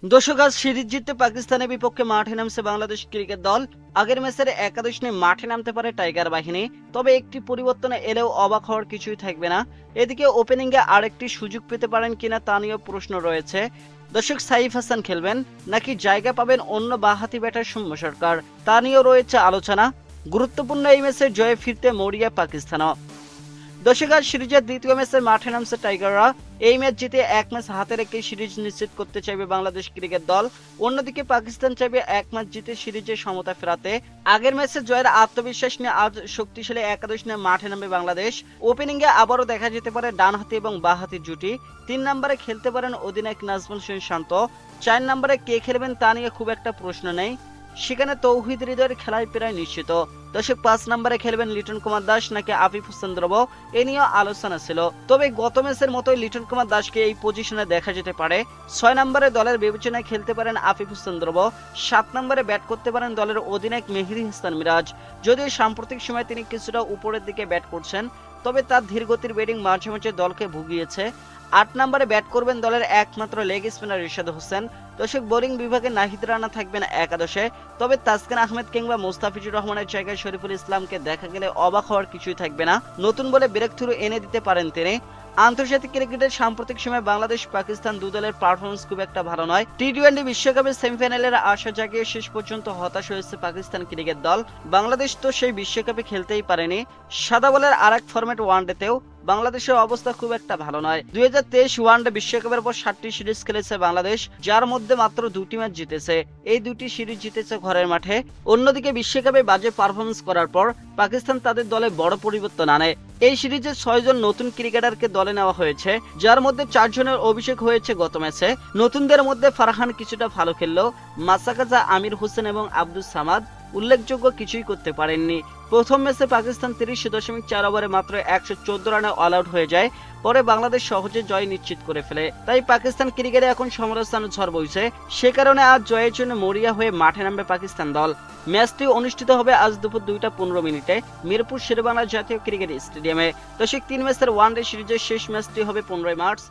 দর্শক, আজ সিরিজ জিততে পাকিস্তানের বিপক্ষে মাঠে নামছে বাংলাদেশ ক্রিকেট দল। আগের ম্যাচের একাদশ নিয়ে মাঠে নামতে পারে টাইগার বাহিনী, তবে একটি পরিবর্তন এলেও অবাক হওয়ার কিছুই থাকবে না। এদিকে ওপেনিংয়ে আরেকটি সুযোগ পেতে পারেন কিনা তা নিয়েও প্রশ্ন রয়েছে। দর্শক, সাইফ হাসান খেলবেন নাকি জায়গা পাবেন অন্য বাঁহাতি ব্যাটার সৌম্য সরকার, তা নিয়েও রয়েছে আলোচনা। গুরুত্বপূর্ণ এই ম্যাচে জয়ে ফিরতে মরিয়া পাকিস্তানও। দর্শক, আজ সিরিজের দ্বিতীয় ম্যাচে মাঠে নামছে টাইগাররা। এই ম্যাচ জিতে এক ম্যাচ হাতে রেখে সিরিজ নিশ্চিত করতে চাইবে বাংলাদেশ ক্রিকেট দল। অন্যদিকে পাকিস্তান চাইবে এক ম্যাচ জিতে সিরিজের সমতা ফেরাতে। আগের ম্যাচে জয়ের আত্মবিশ্বাস নিয়ে আজ শক্তিশালী একাদশ নিয়ে মাঠে নামবে বাংলাদেশ। ওপেনিংয়ে আবারও দেখা যেতে পারে ডানহাতি এবং বাঁহাতি জুটি। 3 নম্বরে খেলতে পারেন অধিনায়ক নাজমুল হোসেন শান্ত। 4 নম্বরে কে খেলবেন তা নিয়ে খুব একটা প্রশ্ন নেই, সেখানে তৌহিদ হৃদয়ের খেলায় প্রায় নিশ্চিত। দর্শক, 5 নম্বরে খেলবেন লিটন কুমার দাস নাকি আফিফ হোসেন ধ্রুব, এ নিয়েও আলোচনা ছিল। তবে গত ম্যাচের মতোই লিটন কুমার দাসকে এই পজিশনে দেখা যেতে পারে। 6 নম্বরে দলের বিবেচনায় খেলতে পারেন আফিফ হোসেন ধ্রুব। 7 নম্বরে ব্যাট করতে পারেন দলের অধিনায়ক মেহেদী হাসান মিরাজ। যদিও সাম্প্রতিক সময়ে তিনি কিছুটা উপরের দিকে ব্যাট করছেন, তবে তার ধীরগতির ব্যাটিং মাঝে মাঝে দলকে ভুগিয়েছে। 8 নম্বরে ব্যাট করবেন দলের একমাত্র লেগ স্পিনার রিশাদ হোসেন। দর্শক, বোলিং বিভাগে নাহিদ রানা থাকবেন একাদশে, তবে তাসকিন আহমেদ কিংবা মুস্তাফিজুর রহমানের জায়গায় শরীফুল ইসলামকে দেখা গেলে অবাক হওয়ার কিছুই থাকবে না। নতুন বলে ব্রেক থ্রু এনে দিতে পারেন তিনি। আন্তর্জাতিক ক্রিকেটের সাম্প্রতিক সময়ে বাংলাদেশ পাকিস্তান দু দলের পারফরমেন্স খুব একটা ভালো নয়। টি-20 বিশ্বকাপের সেমিফাইনালের আশা জাগিয়ে শেষ পর্যন্ত হতাশ হয়েছে পাকিস্তান ক্রিকেট দল। বাংলাদেশ তো সেই বিশ্বকাপে খেলতেই পারেনি। সাদা বলের আরেক ফরম্যাট ওয়ানডেতেও বাংলাদেশের অবস্থা খুব একটা ভালো নয়। 2023 ওয়ানডে বিশ্বকাপের পর 7টি সিরিজ খেলেছে বাংলাদেশ, যার মধ্যে মাত্র 2টি ম্যাচ জিতেছে। এই 2টি সিরিজ জিতেছে ঘরের মাঠে। অন্যদিকে বিশ্বকাপে বাজে পারফরমেন্স করার পর পাকিস্তান তাদের দলে বড় পরিবর্তন আনে। এই সিরিজে 6 জন নতুন ক্রিকেটারকে দলে নেওয়া হয়েছে, যার মধ্যে 4 জনের অভিষেক হয়েছে গত ম্যাচে। নতুনদের মধ্যে ফারহান কিছুটা ভালো খেললেও মাসাকাজা, আমির হোসেন এবং আব্দুস সামাদ উল্লেখযোগ্য কিছুই করতে পারেননি। প্রথম ম্যাচে পাকিস্তান 30.4 ওভারে মাত্র 114 রানে অল আউট হয়ে যায়। পরে বাংলাদেশ সহজে জয় নিশ্চিত করে ফেলে। তাই পাকিস্তান ক্রিকেটে এখন সমালোচনার ঝড় বইছে। সে কারণে আজ জয়ের জন্য মরিয়া হয়ে মাঠে নামবে পাকিস্তান দল। ম্যাচটি অনুষ্ঠিত হবে আজ দুপুর 2টা 15 মিনিটে মিরপুর শেরেবাংলা জাতীয় ক্রিকেট স্টেডিয়ামে। দর্শক, 3 ম্যাচের ওয়ানডে সিরিজের শেষ ম্যাচটি হবে 15 মার্চ।